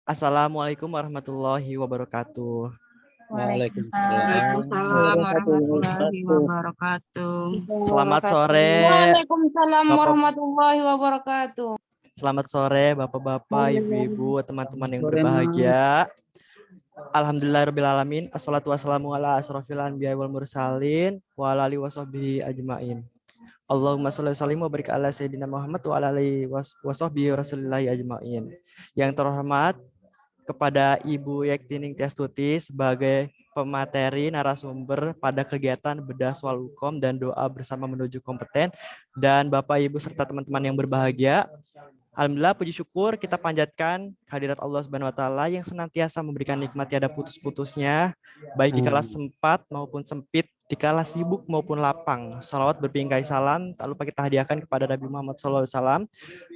Assalamualaikum warahmatullahi wabarakatuh. Waalaikumsalam Waalaikumsalam warahmatullahi wabarakatuh. Selamat sore, Waalaikumsalam Bapak. warahmatullahi wabarakatuh. Selamat sore, Bapak-bapak, Ibu-ibu, teman-teman yang berbahagia. Alhamdulillahirrahmanirrahim. Assalatu wassalamu ala asrofil anbiya wal mursalin wa ala alihi washabbihi ajmain. Allahumma sholli wa sallim wa barik ala sayyidina Muhammad wa ala alihi washabbihi rasulillahi ajmain. Yang terhormat kepada Ibu Yektining Testuti sebagai pemateri narasumber pada kegiatan bedah soal hukum dan doa bersama menuju kompeten, dan Bapak Ibu serta teman-teman yang berbahagia. Alhamdulillah, puji syukur kita panjatkan kehadirat Allah Subhanahu wa taala yang senantiasa memberikan nikmat tiada putus-putusnya, baik di kala sempat maupun sempit, di kala sibuk maupun lapang. Salawat berbingkai salam tak lupa kita hadiahkan kepada Nabi Muhammad SAW.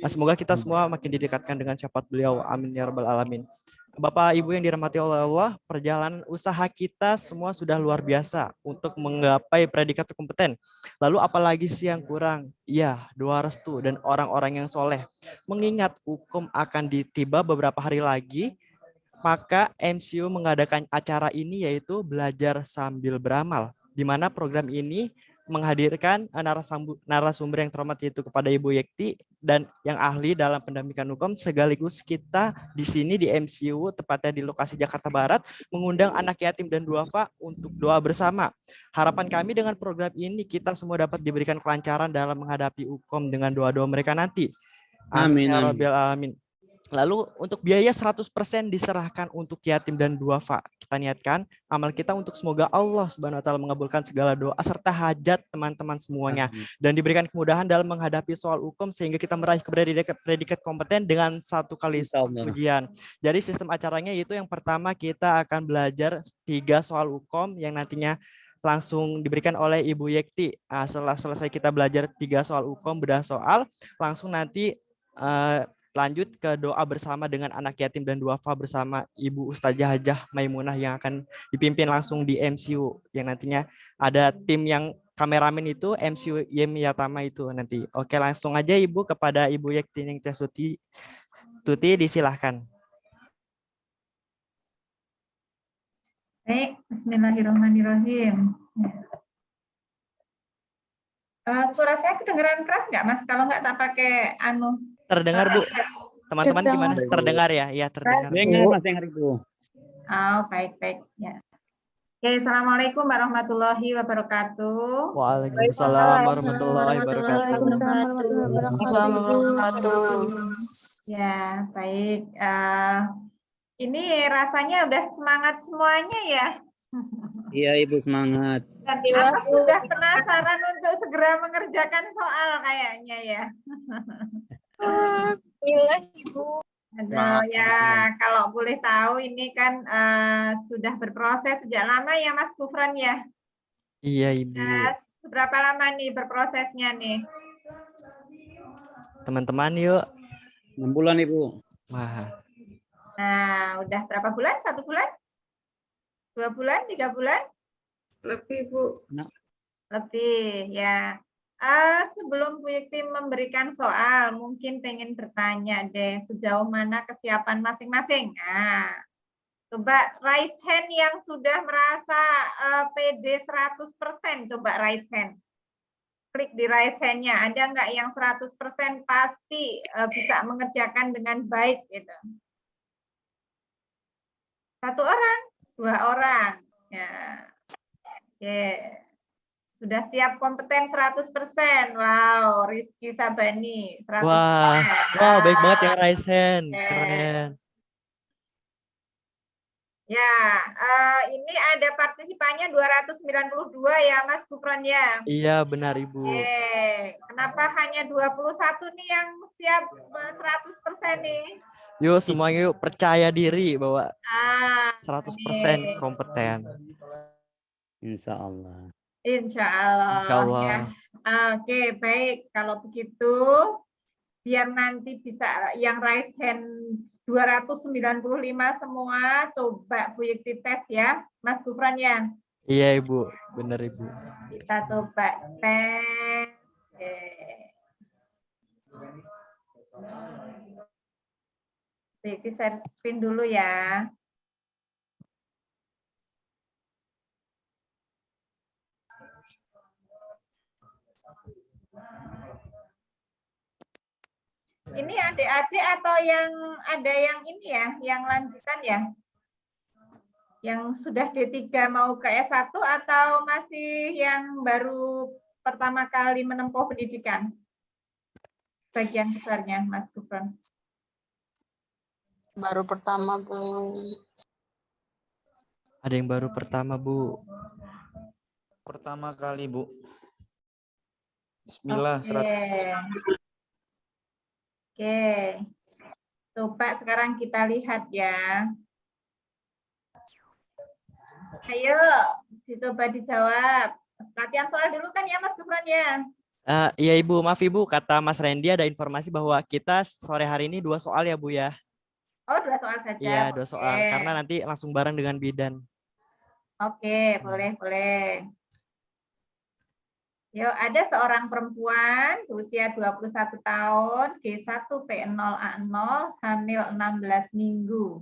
Semoga kita semua makin didekatkan dengan syafaat beliau. Amin ya rabbal alamin. Bapak Ibu yang dirahmati oleh Allah, perjalanan usaha kita semua sudah luar biasa untuk menggapai predikat kompeten. Lalu apalagi sih yang kurang? Ya, doa restu dan orang-orang yang soleh. Mengingat hukum akan ditiba beberapa hari lagi, maka MCU mengadakan acara ini yaitu belajar sambil beramal, di mana program ini menghadirkan narasumber yang terhormat yaitu kepada Ibu Yekti dan yang ahli dalam pendampingan hukum, sekaligus kita di sini di MCU tepatnya di lokasi Jakarta Barat mengundang anak yatim dan duafa untuk doa bersama. Harapan kami dengan program ini kita semua dapat diberikan kelancaran dalam menghadapi hukum dengan doa-doa mereka nanti. Amin ya rabbal alamin. Lalu untuk biaya 100% diserahkan untuk yatim dan duafa. Kita niatkan amal kita untuk semoga Allah Subhanahu wa taala mengabulkan segala doa serta hajat teman-teman semuanya dan diberikan kemudahan dalam menghadapi soal hukum sehingga kita meraih predikat kompeten dengan satu kali ujian. Jadi sistem acaranya itu yang pertama kita akan belajar 3 soal hukum yang nantinya langsung diberikan oleh Ibu Yekti. Setelah selesai kita belajar 3 soal hukum, bedah soal, langsung nanti lanjut ke doa bersama dengan anak yatim dan duafa bersama Ibu Ustazah Hajah Maimunah yang akan dipimpin langsung di MCU yang nantinya ada tim yang kameramen itu MCU Yemi Yatama itu nanti. Oke, langsung aja Ibu kepada Ibu Yektining Testuti. Tuti disilahkan. Baik, bismillahirrahmanirrahim. Suara saya kedengeran keras nggak, Mas? Kalau nggak tak pakai Terdengar, Bu. Teman-teman gimana? Terdengar ya? Iya, terdengar. Dengar, Mas, dengar Ibu. Oh, baik-baik ya. Oke, assalamualaikum warahmatullahi wabarakatuh. Waalaikumsalam warahmatullahi wabarakatuh. Ya, baik. Ini rasanya udah semangat semuanya ya. Iya, Ibu, semangat. Dan apa sudah penasaran untuk segera mengerjakan soal kayaknya ya. Alhamdulillah, Ibu. Aduh, ya kalau boleh tahu ini kan sudah berproses sejak lama ya Mas Gufron ya? Iya, Ibu. Seberapa lama nih berprosesnya nih? Teman-teman yuk. 6 bulan, Ibu. Wah. Nah, udah berapa bulan? 1 bulan? 2 bulan? 3 bulan? Lebih, Bu. Lebih, ya. Sebelum Bu Yekti memberikan soal, mungkin pengen bertanya deh, sejauh mana kesiapan masing-masing. Nah, coba raise hand yang sudah merasa PD 100%, coba raise hand. Klik di raise hand-nya, ada nggak yang 100% pasti bisa mengerjakan dengan baik gitu. 1 orang, 2 orang. Ya. Oke. Sudah siap kompeten 100%. Wow, Rizky Sabani 100%. Wah, baik banget yang raise hand. Keren. Ya, ini ada partisipannya 292 ya Mas Gufron ya. Iya, benar Ibu. Kenapa hanya 21 nih yang siap 100% nih? Yuk semuanya yuk percaya diri bahwa 100% kompeten. Insya Allah. Insya Allah. Insya Allah. Ya. Oke, baik. Kalau begitu, biar nanti bisa yang raise hand 295 semua, coba Bu Yekti tes ya, Mas Gufron ya. Iya Ibu, benar Ibu. Kita coba tes. Di share screen dulu ya. Ini adik-adik atau yang ada yang ini ya, yang lanjutan ya? Yang sudah D3 mau ke S1 atau masih yang baru pertama kali menempuh pendidikan? Bagian besarnya, Mas Gufron. Baru pertama, Bu. Ada yang baru pertama, Bu. Pertama kali, Bu. Bismillah. Oke. Coba sekarang kita lihat ya. Ayo, dicoba dijawab. Latihan soal dulu kan ya, Mas Gufron ya? Iya Ibu, maaf Ibu, kata Mas Randy ada informasi bahwa kita sore hari ini 2 soal ya Bu ya. Oh, 2 soal saja. Iya, 2 soal. Oke. Karena nanti langsung bareng dengan bidan. Oke, boleh. Yuk, ada seorang perempuan berusia 21 tahun, G1P0A0, hamil 16 minggu.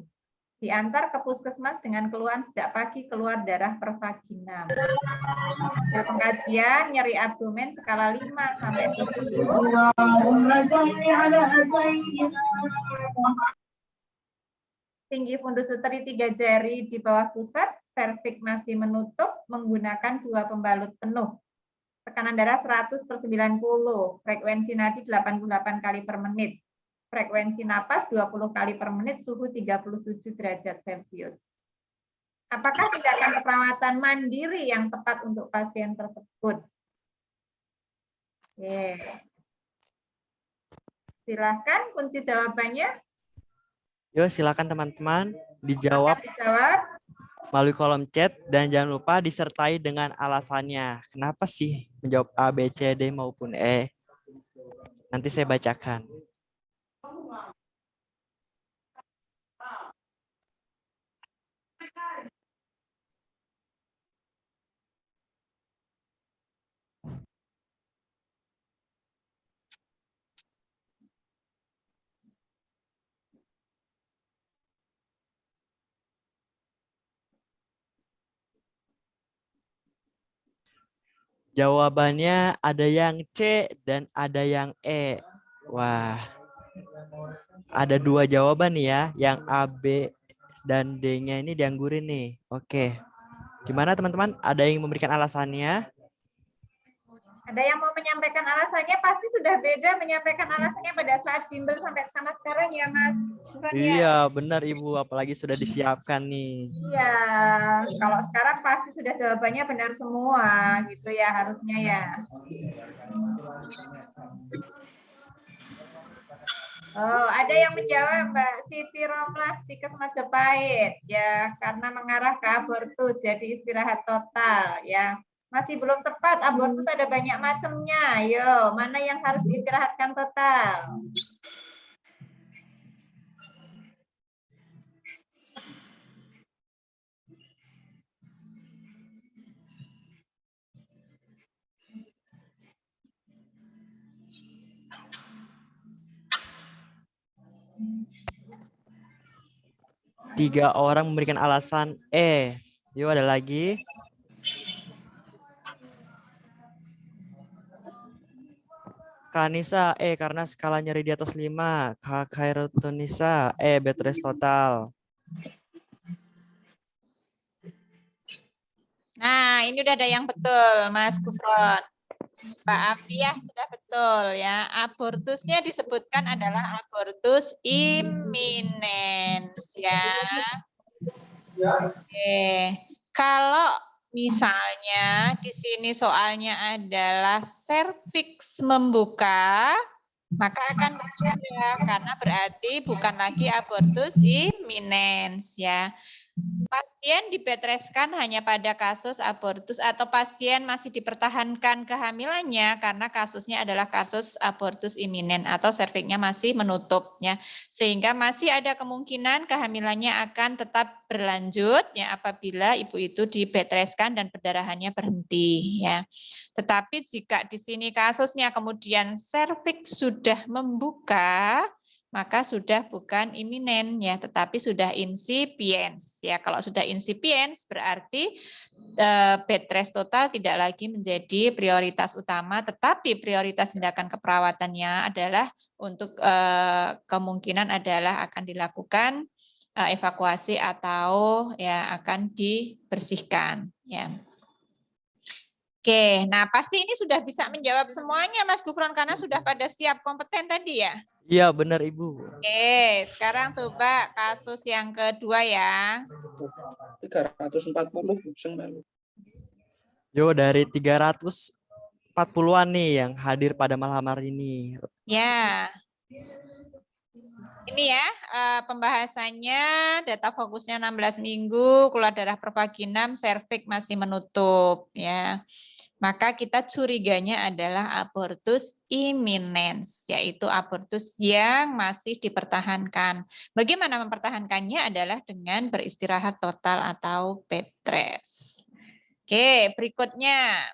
Diantar ke puskesmas dengan keluhan sejak pagi keluar darah per vagina. Hasil pengkajian, nyeri abdomen skala 5 sampai 10. Tinggi fundus uteri 3 jari di bawah pusat, serviks masih menutup menggunakan 2 pembalut penuh. Tekanan darah 100/90, frekuensi nadi 88 kali per menit, frekuensi napas 20 kali per menit, suhu 37 derajat Celcius. Apakah tindakan keperawatan mandiri yang tepat untuk pasien tersebut? Oke. Silahkan kunci jawabannya. Yuk silakan teman-teman dijawab melalui kolom chat dan jangan lupa disertai dengan alasannya. Kenapa sih menjawab A, B, C, D maupun E? Nanti saya bacakan. Jawabannya ada yang C dan ada yang E. Wah, ada 2 jawaban nih ya. Yang A, B, dan D-nya ini dianggurin nih. Oke. Gimana teman-teman? Ada yang memberikan alasannya? Ada yang mau menyampaikan alasannya, pasti sudah beda menyampaikan alasannya pada saat bimbel sampai sama sekarang ya, Mas. Bukan ya? Iya, benar Ibu. Apalagi sudah disiapkan nih. Iya, kalau sekarang pasti sudah jawabannya benar semua, gitu ya harusnya ya. Oh, ada yang menjawab Mbak Siti Romlah, Stikes Majapahit, ya, karena mengarah ke abortus, jadi istirahat total, ya. Masih belum tepat, abortus ada banyak macamnya. Ayo, mana yang harus diistirahatkan total? Tiga orang memberikan alasan E. Yuk ada lagi. Kanisa E karena skala nyeri di atas 5. Kak Khairutunisa E bed rest total. Nah, ini udah ada yang betul, Mas Gufron. Pak Afiah sudah betul ya. Abortusnya disebutkan adalah abortus imminens ya. Oke. Kalau misalnya di sini soalnya adalah serviks membuka, maka akan berbeda karena berarti bukan lagi abortus imminens ya. Pasien dibetreskan hanya pada kasus abortus atau pasien masih dipertahankan kehamilannya karena kasusnya adalah kasus abortus iminen atau serviksnya masih menutup ya. Sehingga masih ada kemungkinan kehamilannya akan tetap berlanjut ya apabila ibu itu dibetreskan dan perdarahannya berhenti ya. Tetapi jika di sini kasusnya kemudian serviks sudah membuka, maka sudah bukan iminen ya, tetapi sudah insipiens ya. Kalau sudah insipiens berarti bed rest total tidak lagi menjadi prioritas utama, tetapi prioritas tindakan keperawatannya adalah untuk kemungkinan adalah akan dilakukan evakuasi atau ya akan dibersihkan ya. Oke, nah pasti ini sudah bisa menjawab semuanya Mas Gufron karena sudah pada siap kompeten tadi ya. Iya, benar Ibu. Oke, sekarang coba kasus yang kedua ya. 340 sing melu. Yo, dari 340-an nih yang hadir pada malam hari ini. Ya. Ini ya pembahasannya, data fokusnya 16 minggu, keluar darah per pagi 6, serviks masih menutup ya. Maka kita curiganya adalah abortus imminens, yaitu abortus yang masih dipertahankan. Bagaimana mempertahankannya adalah dengan beristirahat total atau bed rest. Oke, berikutnya.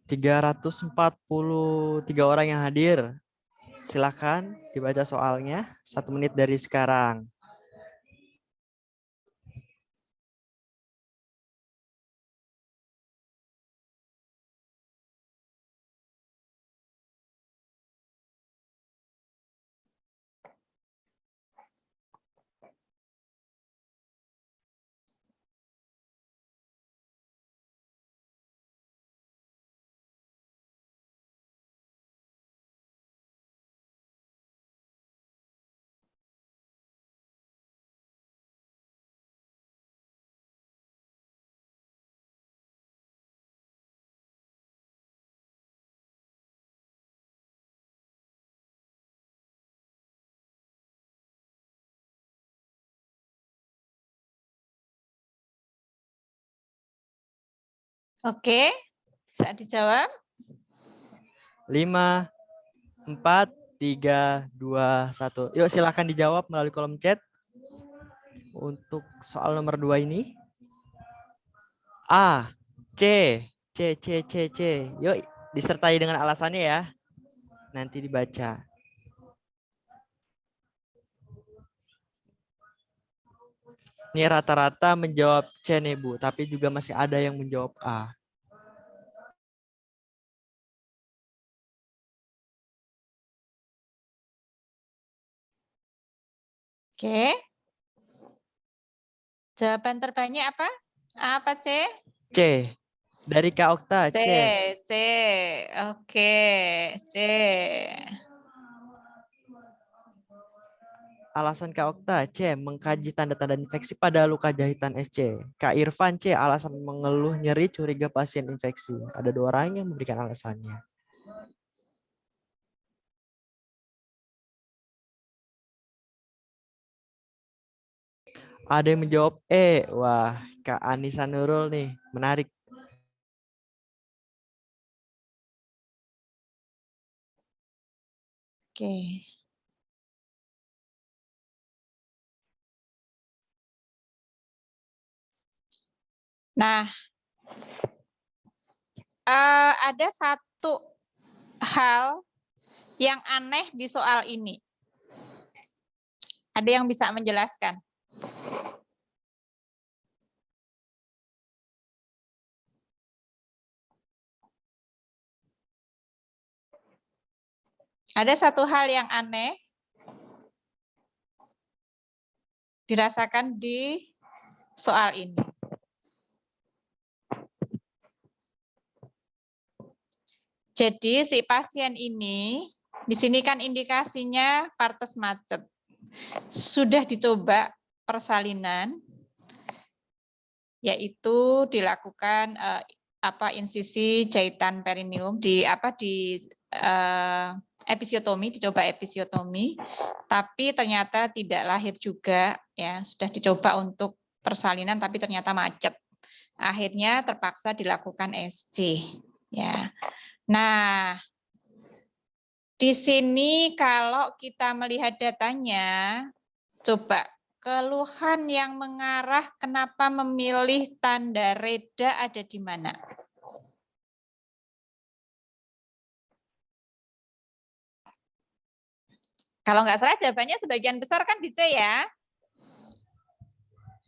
343 orang yang hadir. Silakan dibaca soalnya 1 menit dari sekarang. Oke, bisa dijawab. 5, 4, 3, 2, 1. Yuk silakan dijawab melalui kolom chat. Untuk soal nomor 2 ini. A, C, C, C, C, C. Yuk disertai dengan alasannya ya. Nanti dibaca. Ini rata-rata menjawab C nih Bu, tapi juga masih ada yang menjawab A. Oke. Jawaban terbanyak apa? A apa C? C. Dari Kak Okta, C. C. C. Oke, C. Alasan Kak Okta, C. Mengkaji tanda-tanda infeksi pada luka jahitan SC. Kak Irfan, C. Alasan mengeluh nyeri curiga pasien infeksi. Ada 2 orang yang memberikan alasannya. Ada yang menjawab E. Wah, Kak Anissa Nurul nih. Menarik. Oke. Nah, ada satu hal yang aneh di soal ini. Ada yang bisa menjelaskan? Ada satu hal yang aneh dirasakan di soal ini. Jadi si pasien ini, di sini kan indikasinya partes macet. Sudah dicoba persalinan, yaitu dilakukan insisi jahitan perineum di episiotomi, dicoba episiotomi, tapi ternyata tidak lahir juga ya, sudah dicoba untuk persalinan tapi ternyata macet. Akhirnya terpaksa dilakukan SC ya. Nah, di sini kalau kita melihat datanya, coba keluhan yang mengarah kenapa memilih tanda reda ada di mana? Kalau nggak salah jawabannya sebagian besar kan di C ya.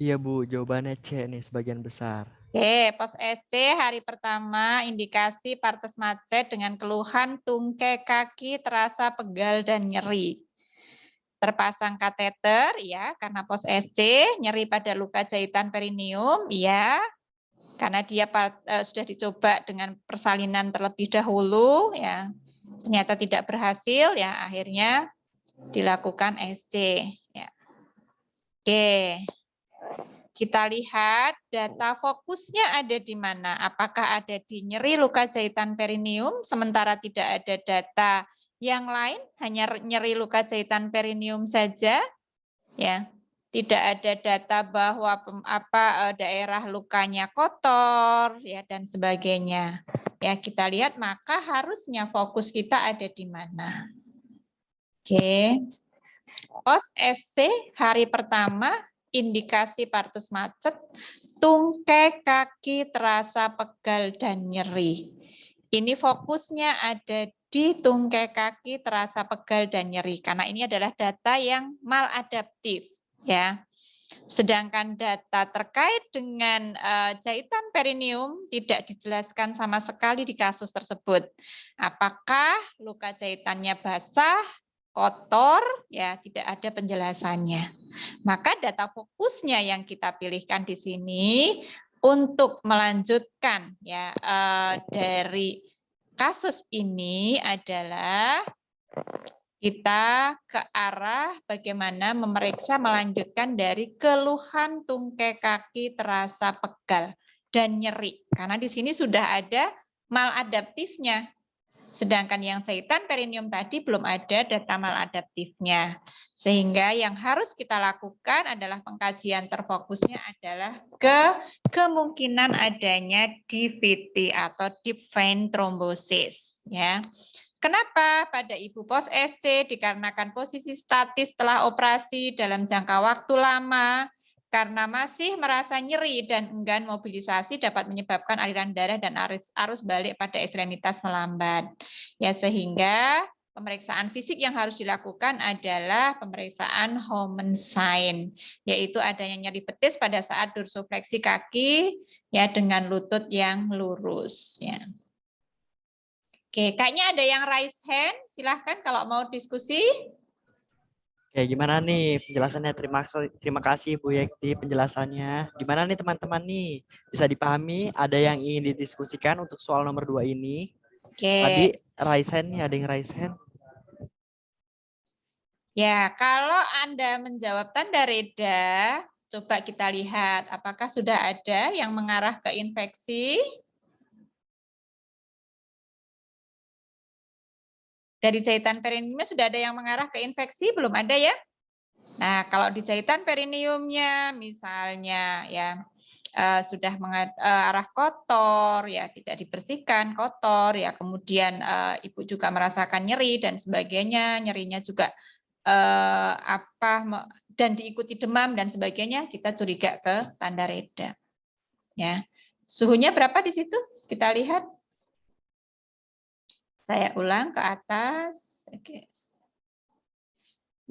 Iya Bu, jawabannya C nih sebagian besar. Oke, pos SC hari pertama indikasi partes macet dengan keluhan tungkai kaki terasa pegal dan nyeri. Terpasang kateter ya karena pos SC, nyeri pada luka jahitan perineum ya. Karena dia sudah dicoba dengan persalinan terlebih dahulu ya. Ternyata tidak berhasil ya, akhirnya dilakukan SC ya. Oke. Kita lihat data fokusnya ada di mana. Apakah ada di nyeri luka jahitan perineum, sementara tidak ada data yang lain, hanya nyeri luka jahitan perineum saja. Ya, tidak ada data bahwa daerah lukanya kotor, ya dan sebagainya. Ya, kita lihat maka harusnya fokus kita ada di mana. Oke. Pos SC hari pertama indikasi partus macet, tungkai kaki terasa pegal dan nyeri. Ini fokusnya ada di tungkai kaki terasa pegal dan nyeri karena ini adalah data yang maladaptif ya. Sedangkan data terkait dengan jahitan perineum tidak dijelaskan sama sekali di kasus tersebut. Apakah luka jahitannya basah, kotor, ya tidak ada penjelasannya. Maka data fokusnya yang kita pilihkan di sini untuk melanjutkan ya dari kasus ini adalah kita ke arah bagaimana memeriksa melanjutkan dari keluhan tungkai kaki terasa pegal dan nyeri. Karena di sini sudah ada maladaptifnya. Sedangkan yang jahitan perineum tadi belum ada data maladaptifnya. Sehingga yang harus kita lakukan adalah pengkajian terfokusnya adalah ke kemungkinan adanya DVT atau deep vein thrombosis. Ya. Kenapa pada ibu pos SC dikarenakan posisi statis setelah operasi dalam jangka waktu lama, karena masih merasa nyeri dan enggan mobilisasi dapat menyebabkan aliran darah dan arus balik pada ekstremitas melambat. Ya, sehingga pemeriksaan fisik yang harus dilakukan adalah pemeriksaan Homensign, yaitu adanya nyeri betis pada saat dorsofleksi kaki ya dengan lutut yang lurus ya. Oke, kayaknya ada yang raise hand. Silahkan kalau mau diskusi. Oke, gimana nih penjelasannya? Terima kasih Bu Yekti penjelasannya. Gimana nih teman-teman nih? Bisa dipahami? Ada yang ingin didiskusikan untuk soal nomor 2 ini? Oke. Tadi raise hand nih, ada yang raise hand? Ya, kalau Anda menjawab tanda reda, coba kita lihat apakah sudah ada yang mengarah ke infeksi. Dari jahitan perineumnya sudah ada yang mengarah ke infeksi? Belum ada ya? Nah, kalau di jahitan perineumnya misalnya ya sudah arah kotor, ya tidak dibersihkan, kotor, ya kemudian ibu juga merasakan nyeri dan sebagainya, nyerinya juga dan diikuti demam dan sebagainya, kita curiga ke tanda reda. Ya, suhunya berapa di situ? Kita lihat. Saya ulang ke atas. Oke.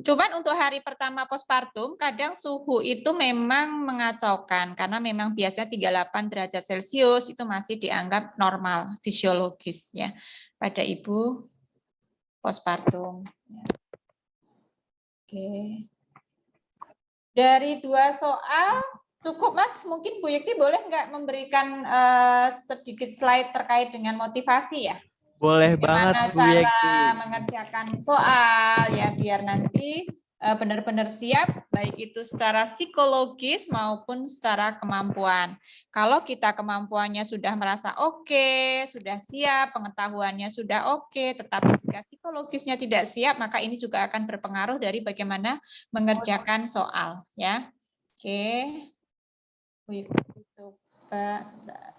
Cuman untuk hari pertama postpartum, kadang suhu itu memang mengacaukan karena memang biasanya 38 derajat Celcius itu masih dianggap normal, fisiologis ya pada ibu postpartum. Oke. Dari 2 soal cukup Mas, mungkin Bu Yekti boleh nggak memberikan sedikit slide terkait dengan motivasi ya? Boleh Bagaimana banget Bu Yekti. cara mengerjakan soal ya biar nanti benar-benar siap baik itu secara psikologis maupun secara kemampuan. Kalau kita kemampuannya sudah merasa oke, sudah siap, pengetahuannya sudah oke, tetapi jika psikologisnya tidak siap, maka ini juga akan berpengaruh dari bagaimana mengerjakan soal ya. Oke. Coba sebentar.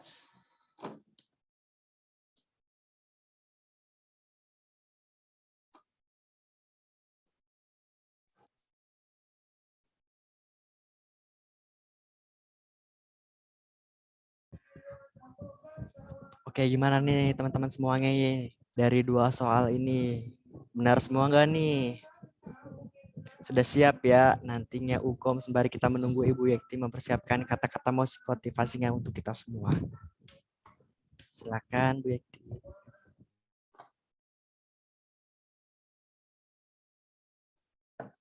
Oke, gimana nih teman-teman semuanya dari 2 soal ini? Benar semua nggak nih? Sudah siap ya nantinya Ukom sembari kita menunggu Ibu Yekti mempersiapkan kata-kata motivasinya untuk kita semua. Silakan Bu Yekti.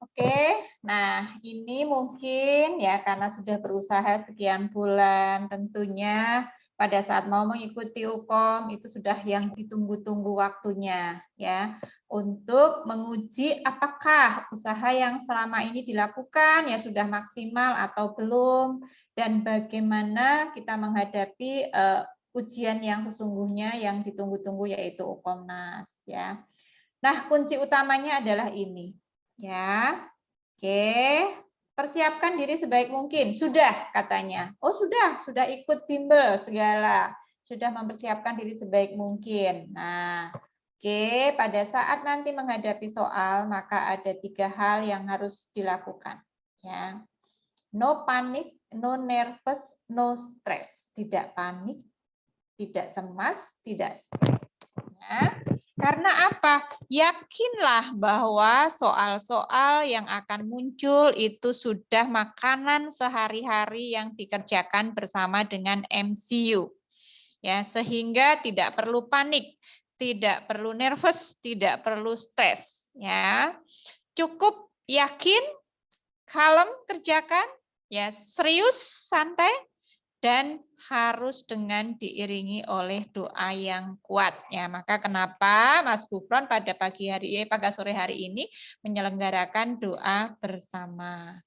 Oke, nah ini mungkin ya karena sudah berusaha sekian bulan, tentunya pada saat mau mengikuti UKOM itu sudah yang ditunggu-tunggu waktunya ya untuk menguji apakah usaha yang selama ini dilakukan ya sudah maksimal atau belum dan bagaimana kita menghadapi ujian yang sesungguhnya yang ditunggu-tunggu yaitu UKOMNAS ya. Nah, kunci utamanya adalah ini. Ya, oke. Persiapkan diri sebaik mungkin. Sudah katanya. Oh sudah ikut bimbel segala. Sudah mempersiapkan diri sebaik mungkin. Nah, oke. Pada saat nanti menghadapi soal, maka ada 3 hal yang harus dilakukan. Ya, no panik, no nervous, no stress. Tidak panik, tidak cemas, tidak stres. Ya. Karena apa? Yakinlah bahwa soal-soal yang akan muncul itu sudah makanan sehari-hari yang dikerjakan bersama dengan MCU. Ya, sehingga tidak perlu panik, tidak perlu nervous, tidak perlu stres, ya. Cukup yakin, kalem kerjakan, ya, serius, santai dan harus dengan diiringi oleh doa yang kuat ya. Maka kenapa Mas Gufron pada sore hari ini menyelenggarakan doa bersama.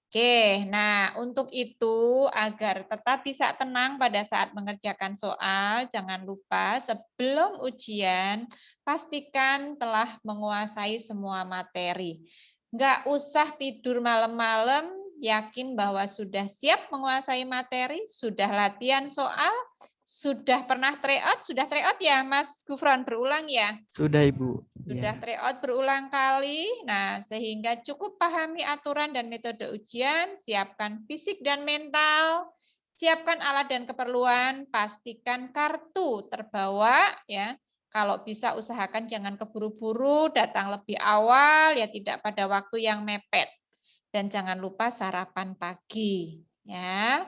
Oke, nah untuk itu agar tetap bisa tenang pada saat mengerjakan soal, jangan lupa sebelum ujian pastikan telah menguasai semua materi. Nggak usah tidur malam-malam, yakin bahwa sudah siap menguasai materi, sudah latihan soal, sudah pernah tryout, sudah tryout ya Mas Gufron berulang ya? Sudah Ibu. Sudah Ya. tryout berulang kali, nah sehingga cukup pahami aturan dan metode ujian, siapkan fisik dan mental, siapkan alat dan keperluan, pastikan kartu terbawa ya. Kalau bisa usahakan jangan keburu-buru, datang lebih awal ya tidak pada waktu yang mepet. Dan jangan lupa sarapan pagi ya.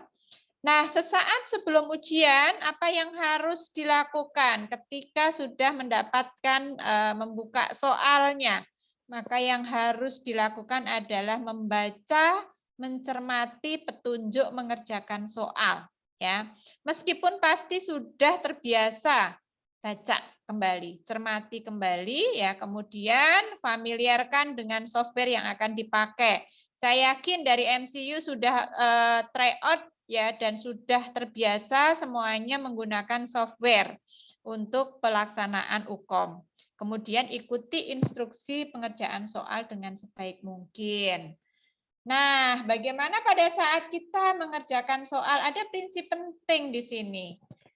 Nah, sesaat sebelum ujian, apa yang harus dilakukan ketika sudah mendapatkan membuka soalnya? Maka yang harus dilakukan adalah membaca, mencermati petunjuk mengerjakan soal. Ya, meskipun pasti sudah terbiasa baca kembali, cermati kembali, ya kemudian familiarkan dengan software yang akan dipakai. Saya yakin dari MCU sudah tryout ya dan sudah terbiasa semuanya menggunakan software untuk pelaksanaan UKOM. Kemudian ikuti instruksi pengerjaan soal dengan sebaik mungkin. Nah, bagaimana pada saat kita mengerjakan soal? Ada prinsip penting di sini,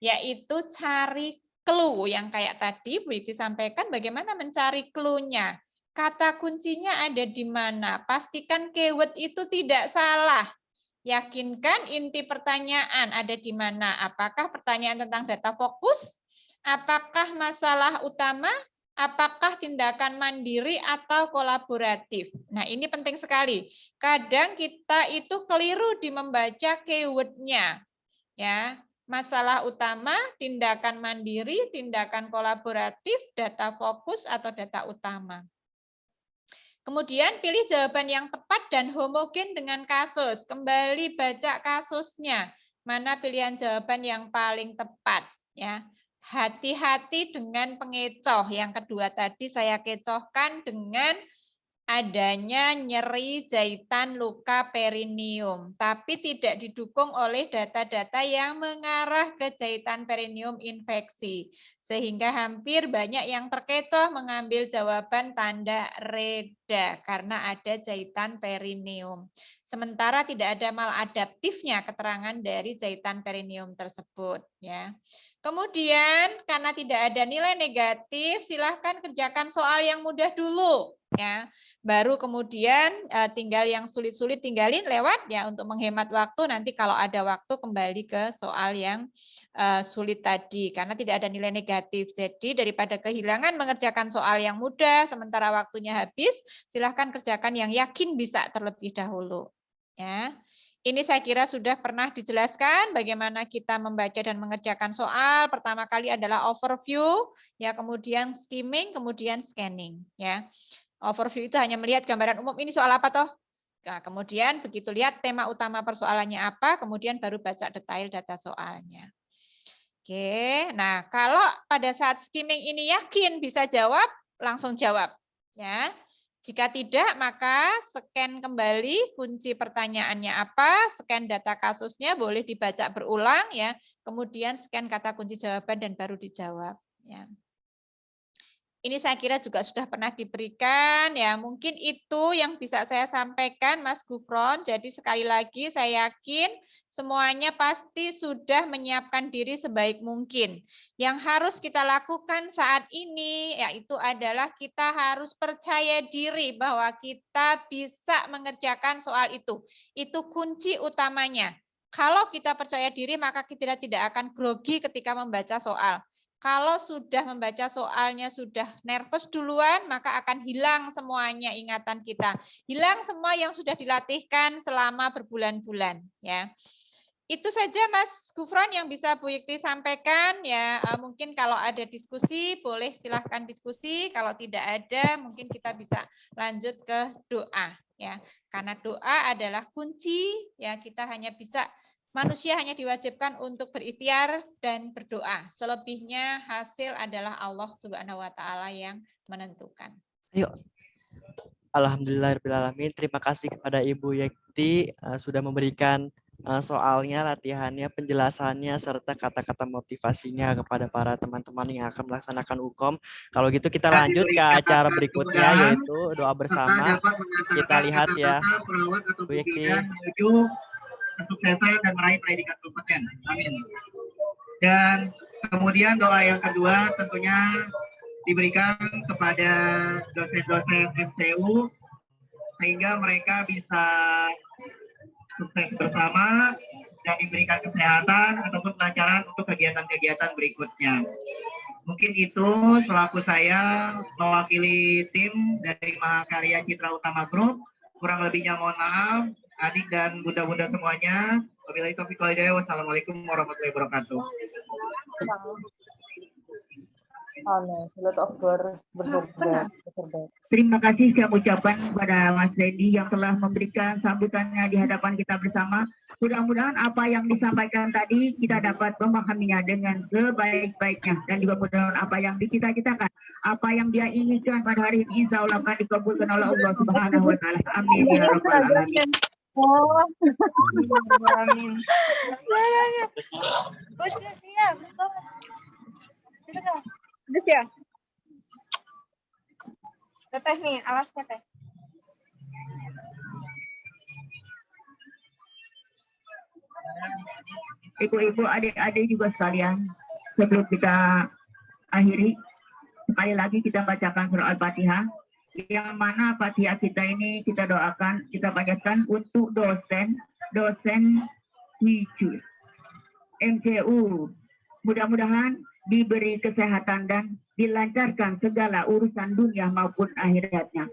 yaitu cari clue yang kayak tadi Bu Iti sampaikan bagaimana mencari clue-nya. Kata kuncinya ada di mana? Pastikan keyword itu tidak salah. Yakinkan inti pertanyaan ada di mana. Apakah pertanyaan tentang data fokus? Apakah masalah utama? Apakah tindakan mandiri atau kolaboratif? Nah, ini penting sekali. Kadang kita itu keliru di membaca keyword-nya. Ya, masalah utama, tindakan mandiri, tindakan kolaboratif, data fokus atau data utama. Kemudian pilih jawaban yang tepat dan homogen dengan kasus. Kembali baca kasusnya. Mana pilihan jawaban yang paling tepat ya. Hati-hati dengan pengecoh. Yang kedua tadi saya kecohkan dengan adanya nyeri jahitan luka perineum, tapi tidak didukung oleh data-data yang mengarah ke jahitan perineum infeksi. Sehingga hampir banyak yang terkecoh mengambil jawaban tanda reda karena ada jahitan perineum. Sementara tidak ada maladaptifnya keterangan dari jahitan perineum tersebut. Ya. Kemudian karena tidak ada nilai negatif, silahkan kerjakan soal yang mudah dulu. Ya, baru kemudian tinggal yang sulit-sulit tinggalin lewat ya untuk menghemat waktu. Nanti kalau ada waktu kembali ke soal yang sulit tadi karena tidak ada nilai negatif. Jadi daripada kehilangan mengerjakan soal yang mudah sementara waktunya habis, silahkan kerjakan yang yakin bisa terlebih dahulu. Ya. Ini saya kira sudah pernah dijelaskan bagaimana kita membaca dan mengerjakan soal. Pertama kali adalah overview, ya kemudian skimming, kemudian scanning. Ya, overview itu hanya melihat gambaran umum ini soal apa toh. Nah, kemudian begitu lihat tema utama persoalannya apa, kemudian baru baca detail data soalnya. Oke, nah kalau pada saat skimming ini yakin bisa jawab, langsung jawab. Ya. Jika tidak, maka scan kembali kunci pertanyaannya apa, scan data kasusnya, boleh dibaca berulang ya. Kemudian scan kata kunci jawaban dan baru dijawab. Ya. Ini saya kira juga sudah pernah diberikan ya. Mungkin itu yang bisa saya sampaikan Mas Gufron. Jadi sekali lagi saya yakin semuanya pasti sudah menyiapkan diri sebaik mungkin. Yang harus kita lakukan saat ini yaitu adalah kita harus percaya diri bahwa kita bisa mengerjakan soal itu. Itu kunci utamanya. Kalau kita percaya diri maka kita tidak akan grogi ketika membaca soal. Kalau sudah membaca soalnya sudah nervous duluan, maka akan hilang semuanya ingatan kita. Hilang semua yang sudah dilatihkan selama berbulan-bulan. Ya, itu saja Mas Gufron yang bisa Bu Yekti sampaikan. Ya, mungkin kalau ada diskusi, boleh silahkan diskusi. Kalau tidak ada, mungkin kita bisa lanjut ke doa. Ya, karena doa adalah kunci. Ya, kita hanya bisa manusia hanya diwajibkan untuk berikhtiar dan berdoa. Selebihnya hasil adalah Allah Subhanahu wa taala yang menentukan. Ayo. Alhamdulillahirrahmanirrahim. Terima kasih kepada Ibu Yekti sudah memberikan soalnya, latihannya, penjelasannya, serta kata-kata motivasinya kepada para teman-teman yang akan melaksanakan UKOM. Kalau gitu kita lanjut ke acara berikutnya, yaitu doa bersama. Kita lihat ya, Bu Yekti. Kesuksesan dan meraih predikat kompeten. Amin. Dan kemudian doa yang kedua tentunya diberikan kepada dosen-dosen MCU sehingga mereka bisa sukses bersama dan diberikan kesehatan ataupun kelancaran untuk kegiatan-kegiatan berikutnya. Mungkin itu selaku saya mewakili tim dari Mahakarya Citra Utama Group. Kurang lebihnya mohon maaf. Adik dan bunda-bunda semuanya. Wabillahi taufiq wal hidayah. Wassalamualaikum warahmatullahi wabarakatuh. Terima kasih saya ucapkan kepada Mas Dendi yang telah memberikan sambutannya di hadapan kita bersama. Mudah-mudahan apa yang disampaikan tadi kita dapat memahaminya dengan sebaik-baiknya dan juga mudah-mudahan apa yang dicita-citakan, apa yang dia inginkan pada hari ini insya Allah akan dikabulkan oleh Allah Subhanahu wa taala. Amin ya rabbal alamin. Amin. Ya. Teteh nih, alasnya teh. Ibu-ibu, adik-adik juga sekalian, sebelum kita akhiri, sekali lagi kita bacakan surah Al-Fatihah, yang mana Fatihah kita ini kita doakan, kita bacakan untuk dosen Wiju MCU. Mudah-mudahan diberi kesehatan dan dilancarkan segala urusan dunia maupun akhiratnya.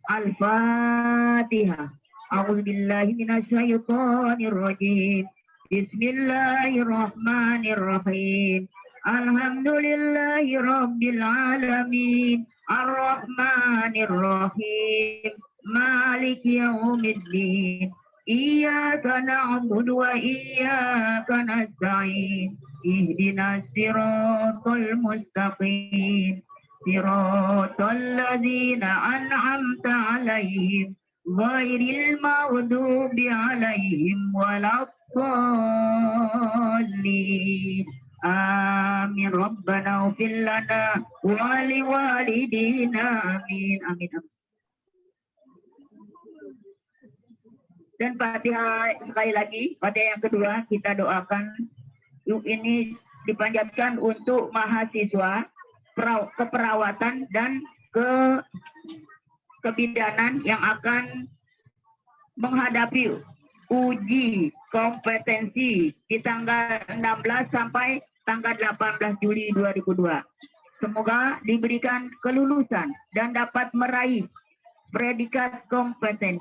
Al-Fatihah. A'udzubillahi minasyaitonirrajim. Bismillahirrahmanirrahim. Alhamdulillahi rabbil alamin. Ar-Rahmanir-Rahim. Maliki yaumiddin. Iyyaka na'budu wa iyyaka nasta'in. Ihdinas siratal mustaqim. Siratal ladzina an'amta 'alaihim ghairil maghdubi 'alaihim waladdallin. Amin. Rabbana ighfir lana wa liwalidina. Amin. Amin. Dan Fatihah sekali lagi, Fatihah yang kedua kita doakan yuk ini dipanjatkan untuk mahasiswa keperawatan dan kebidanan yang akan menghadapi uji kompetensi di tanggal 16 sampai tanggal 18 Juli 2002. Semoga diberikan kelulusan dan dapat meraih predikat kompeten.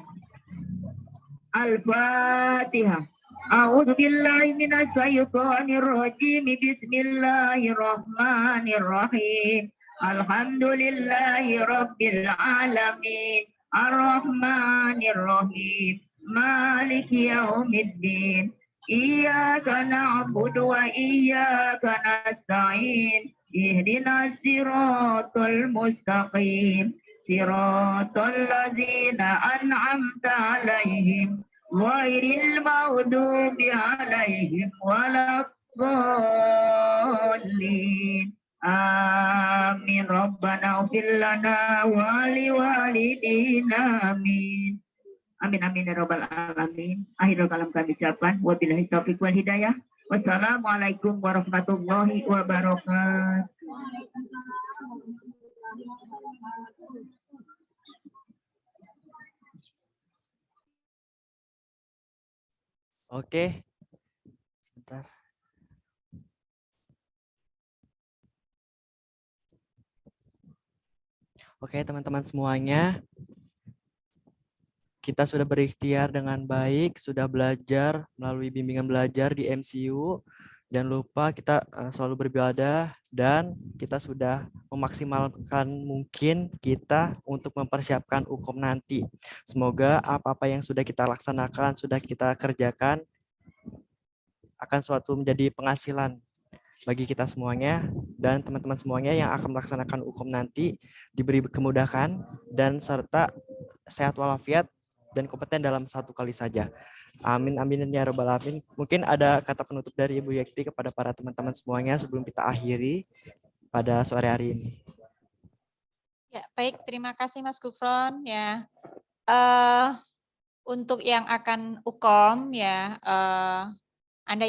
Al-Fatihah. A'udzu billahi minasy syaithanir rajim. Bismillahirrahmanirrahim. Alhamdulillahi rabbil alamin. Ar-Rahmanir Rahim. Maliki yaumiddin. Iyyaka na'budu wa iyyaka nasta'in. Ihdinas siratal mustaqim. Siratal ladzina an'amta 'alaihim ghairil maghdubi 'alaihim waladdallin. Amin. Rabbana ighfir lana wa liwalidina amin. Amin amin ya rabbal alamin. Akhirul kalam kami ucapkan wabillahi taufiq wal hidayah. Wassalamualaikum warahmatullahi wabarakatuh. Oke. Sebentar. Oke, teman-teman semuanya. Kita sudah berikhtiar dengan baik, sudah belajar melalui bimbingan belajar di MCU. Jangan lupa kita selalu beribadah dan kita sudah memaksimalkan mungkin kita untuk mempersiapkan UKOM nanti. Semoga apa-apa yang sudah kita laksanakan, sudah kita kerjakan akan suatu menjadi penghasilan bagi kita semuanya dan teman-teman semuanya yang akan melaksanakan UKOM nanti diberi kemudahan dan serta sehat walafiat dan kompeten dalam satu kali saja. Amin amin ya rabbal alamin. Mungkin ada kata penutup dari Ibu Yekti kepada para teman-teman semuanya sebelum kita akhiri pada sore hari ini. Ya, baik, terima kasih Mas Gufron ya. Untuk yang akan UKOM ya, Anda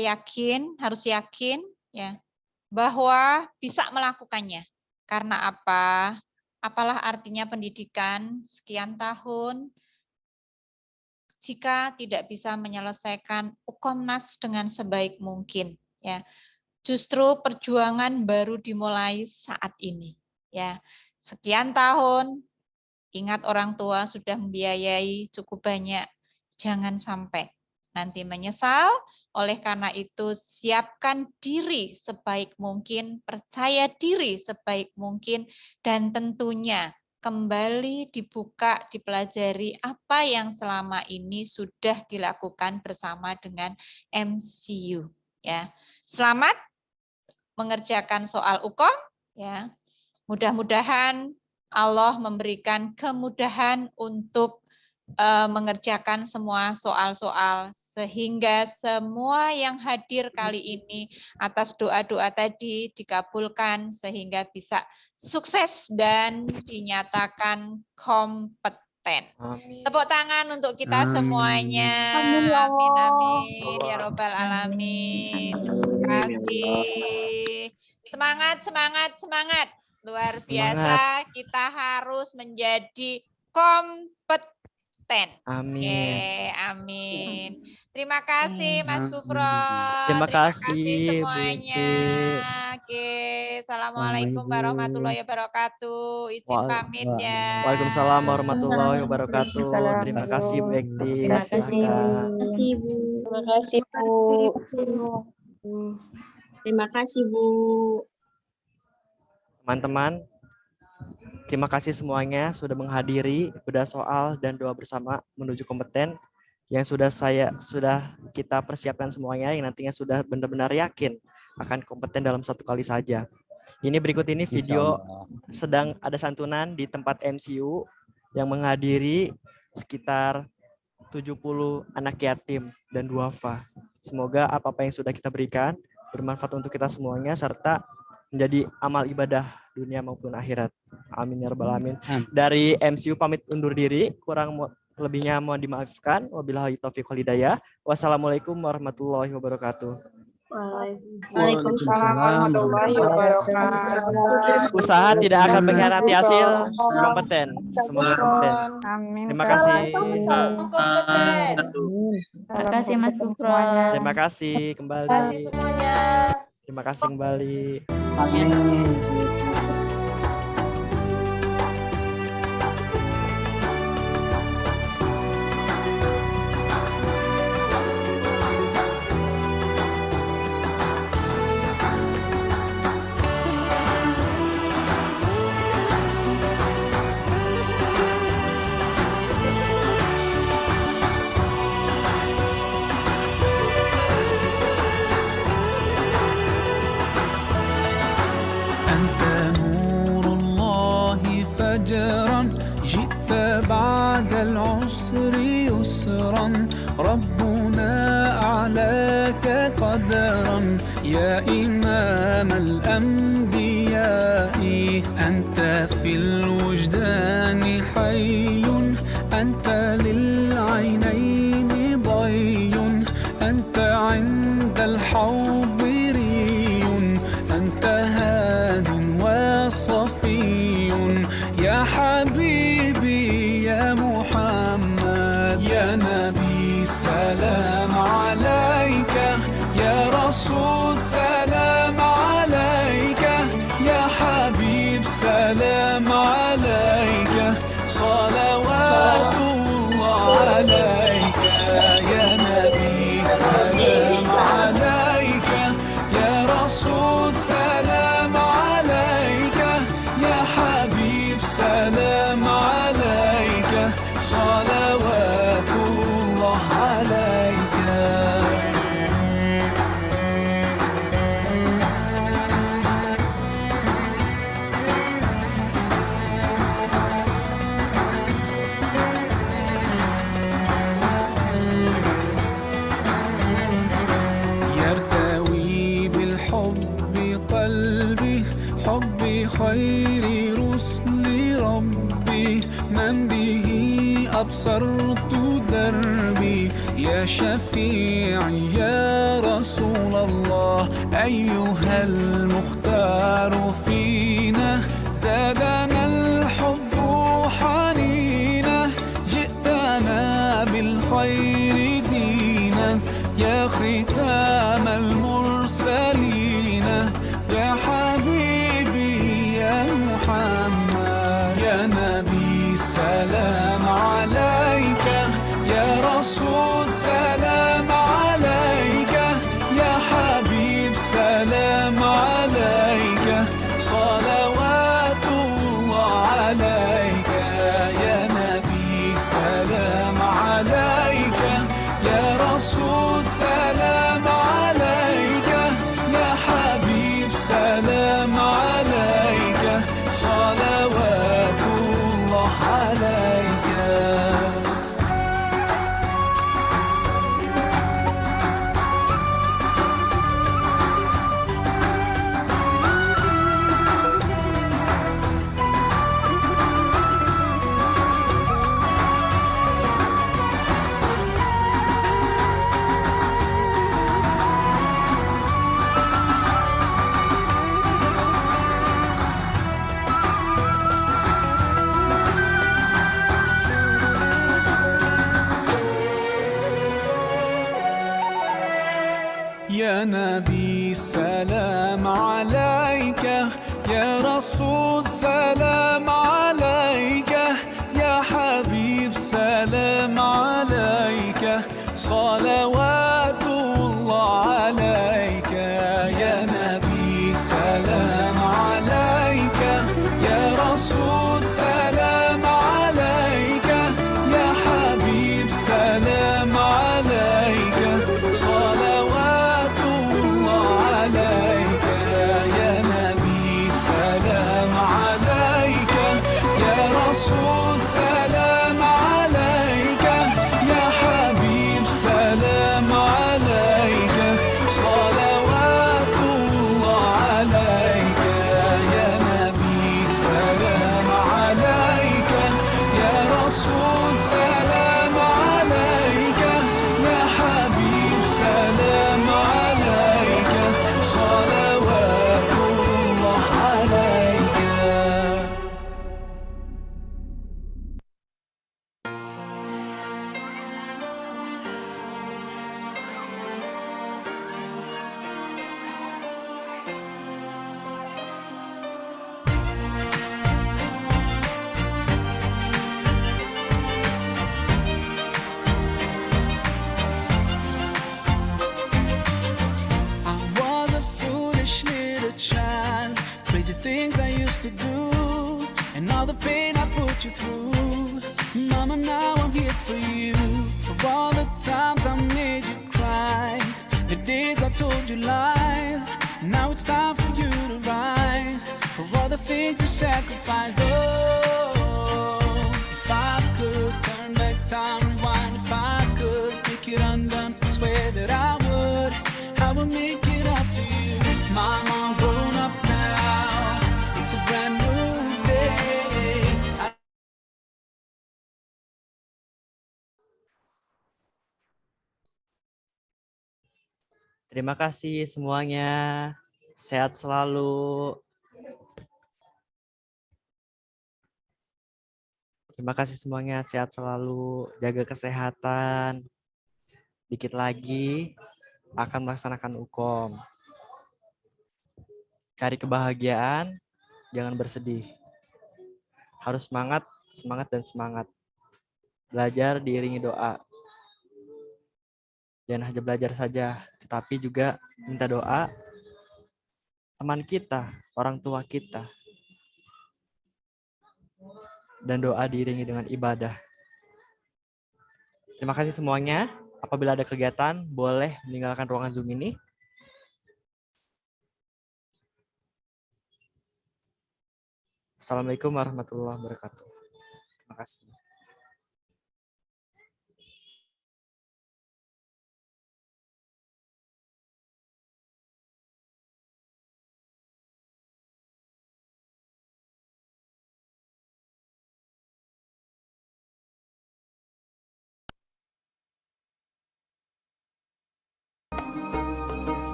harus yakin ya bahwa bisa melakukannya. Karena apa? Apalah artinya pendidikan sekian tahun jika tidak bisa menyelesaikan UKOMNAS dengan sebaik mungkin ya. Justru perjuangan baru dimulai saat ini ya. Sekian tahun, ingat orang tua sudah membiayai cukup banyak, jangan sampai nanti menyesal. Oleh karena itu siapkan diri sebaik mungkin, percaya diri sebaik mungkin, dan tentunya kembali dibuka, dipelajari apa yang selama ini sudah dilakukan bersama dengan MCU ya. Selamat mengerjakan soal UKOM ya. Mudah-mudahan Allah memberikan kemudahan untuk mengerjakan semua soal-soal sehingga semua yang hadir kali ini atas doa-doa tadi dikabulkan sehingga bisa sukses dan dinyatakan kompeten. Amin. Tepuk tangan untuk kita semuanya. Amin ya Amin Allah. amin ya robbal alamin. Terima kasih. Semangat semangat semangat. Luar biasa, kita harus menjadi kompeten. Amin. Oke, amin. Terima kasih Mas Gufron. Terima kasih, Bu semuanya. Yekti. Oke, assalamualaikum warahmatullahi wabarakatuh. Izin pamit ya. Waalaikumsalam warahmatullahi wabarakatuh. Terima kasih Bu Yekti. Terima kasih, Silakan. Bu. Terima kasih, Bu. Terima kasih, Bu. Teman-teman, terima kasih semuanya sudah menghadiri bedah soal dan doa bersama menuju kompeten yang sudah kita persiapkan semuanya yang nantinya sudah benar-benar yakin akan kompeten dalam satu kali saja. Ini berikut ini video sedang ada santunan di tempat MCU yang menghadiri sekitar 70 anak yatim dan duafa. Semoga apa-apa yang sudah kita berikan bermanfaat untuk kita semuanya serta menjadi amal ibadah dunia maupun akhirat. Amin ya rabbal alamin. Dari MCU pamit undur diri, kurang lebihnya mohon dimaafkan. Wabillahi taufiq wal hidayah. Wassalamualaikum warahmatullahi wabarakatuh. Waalaikumsalam warahmatullahi wabarakatuh. Usaha tidak akan mengkhianati hasil kompeten. Semoga kompeten. Amin. Terima kasih. Terima kasih Mas semuanya. Terima kasih kembali. Terima kasih kembali. أنت نور الله فجرا جئت بعد العسر يسرا ربنا أعلاك قدرا يا إمام الأنبياء أنت في الوجدان حي أنت للعينين ضي أنت عند الحوض ري أنت هاد وصفي يا حبيبي يا محمد يا نبي سلام عليك يا رسول سلام عليك يا حبيب سلام عليك صلوات الله عليك يا نبي سلام عليك يا رسول سلام عليك يا حبيب سلام عليك صلوات الله عليك يرتوي بالحب قلبي حب خير رسل ربي من به أبصرت دربي يا شفيعي يا رسول الله أيها المختار فينا زادنا الحب حنينا جئتنا بالخير دينا يا ختام المرسلين يا حبيبي يا محمد يا نبي سلام عليك يا رسول سلام عليك يا حبيب سلام عليك صلوات الله عليك يا نبي سلام عليك يا رسول سلام عليك يا حبيب سلام عليك صلوات الله عليك يا نبي سلام عليك يا رسول سلام عليك يا حبيب سلام عليك صلوات الله عليك يا نبي سلام عليك يا رسول سلام عليك يا حبيب سلام عليك صلوات الله عليك يا نبي سلام عليك يا رسول سلام عليك يا حبيب سلام عليك all the pain I put you through. Mama, now I'm here for you. For all the times I made you cry, the days I told you lies. Now it's time for you to rise. For all the things you sacrificed. Oh, if I could turn back time, rewind. If I could make it undone, I swear that I would make it up to you. Mama, I'm grown up now. It's a brand new day. Terima kasih semuanya. Sehat selalu. Terima kasih semuanya. Sehat selalu. Jaga kesehatan. Dikit lagi akan melaksanakan UKOM. Cari kebahagiaan, jangan bersedih. Harus semangat, semangat dan semangat. Belajar diiringi doa. Jangan hanya belajar saja, tetapi juga minta doa teman kita, orang tua kita. Dan doa diiringi dengan ibadah. Terima kasih semuanya. Apabila ada kegiatan, boleh meninggalkan ruangan Zoom ini. Assalamualaikum warahmatullahi wabarakatuh. Terima kasih.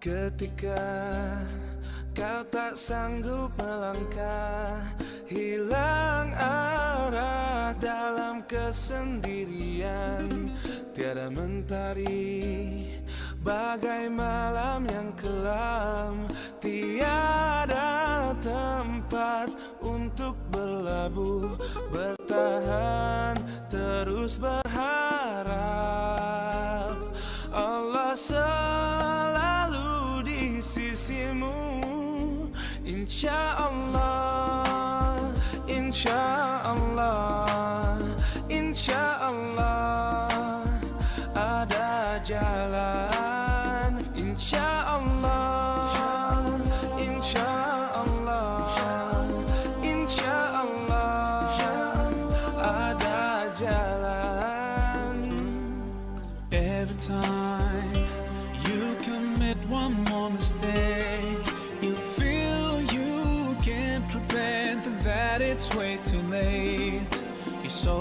Ketika kau tak sanggup melangkah, hilang arah dalam kesendirian, tiada mentari bagai malam yang kelam, tiada tempat untuk berlabuh, bertahan terus berharap Allah selalu di sisimu, insya Allah, insya Allah, insya Allah ada jalan, insya Allah, insya Allah, insya Allah ada jalan. Every time you commit one more mistake, you feel you can't repent and that it's way too late.